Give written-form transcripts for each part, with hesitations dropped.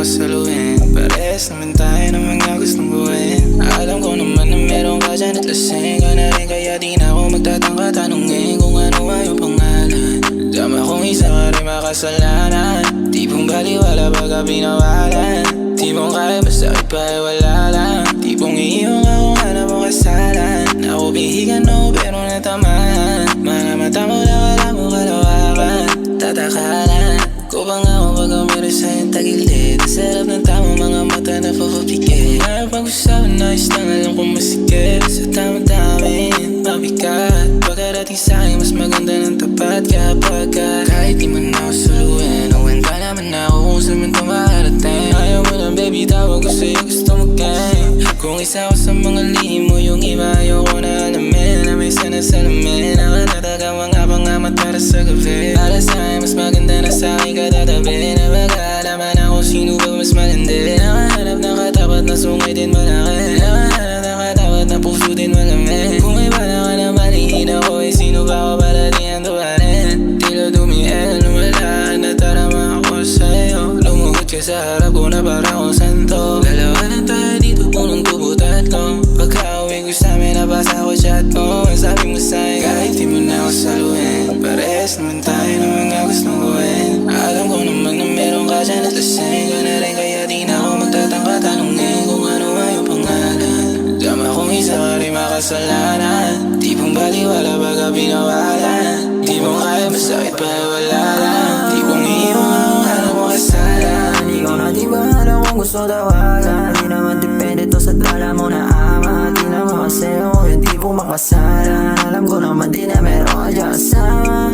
ako saluhin. Parehas naman tayo ng mga gustong buuin. Alam ko naman na meron ka dyan at lasing ka na rin, kaya di na ako magtatangka tanungin kung ano ay yung pangalan. Dama kong isa ka rin makasalanan. Tipong baliwala pagka pinawalan. Tipong kaya basta ipa ay wala lang. Tipong iiwan ka kung hanap mo kasalan. Ako bihigan no pero natamaan. Mga mata mo lang alam mo kalawakan. Tatakalan ko ba nga ako pagka meron sa'yong tagilid. Sarap ng tama mga mata na papapikit. Napag-usapan na lang alam kong masikip. Sa tamang-tamin mabigat. Pagkarating sa'kin mas maganda ng tapat. Kapag kahit di man ako suluhin, uwan pa naman ako kung saan man tumarating. Ayaw mo lang baby, tawag ko sa'yo, gusto mo gang. Kung isa ko sa mga lihim mo, yung iba ayaw ko na alamin. Na may sana salamin, nakatataga mga pangamat para sa gabi. Para sa'yo mas maganda na sa'kin katatabi. Na mag-aalaman ako sino ba mas malandi. Nakahanap ng katapat na sungay din malaki. Nakahanap ng katapat na puso din malami. Kung may bala ka na malihin ako, sino ba ako para di ang tuwarin? Tila dumiel, wala na tarama ako sa'yo. Lumuhod ka sa harap ko na parang akong santo. Dalawa lang tayo dito, punong tubo tatlo. Pagka-uwi ko sa'min, nabasa ko chat mo. Ang sabi mo sa'yo, kahit di mo na ako saluhin. Parehas naman tayo ng mga gustong buuin. Alam ko naman na meron ka dyan at lasing ka na rin, kaya di na ako magtatangka tanungin kung ano ay yung pangalan. Dama kong isa ka rin makasalanan. Tipong baliwala pagka pinawalan. Tipong kaya masakit pa wala lang. Tipong iiwan ka kung hanap mo kasalan. Ikaw na di ba alam kung gusto tawagan. Di naman depende to sa dala mo na ama. Di naman kasi ako yung di ko makasalan. Alam ko naman di na meron ka dyan kasama.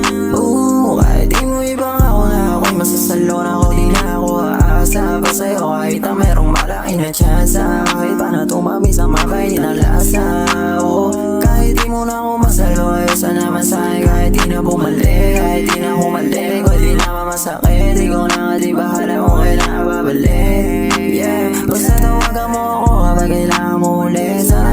Kahit di mo ibang ako na ako'y masasalon ako. Di na ako aasa pa sa'yo kahit na merong malaki na tsansa. Kahit pa na tumami sa makain na lasa. Kahit di mo na ako masalo, ayos na naman sa'kin. Kahit di na bumalik, kahit di na humalik, o di naman masakit. Ikaw na nga di bahala mo kailangan babalik. Basta tawagan mo ako kapag kailangan mo ulit. Sana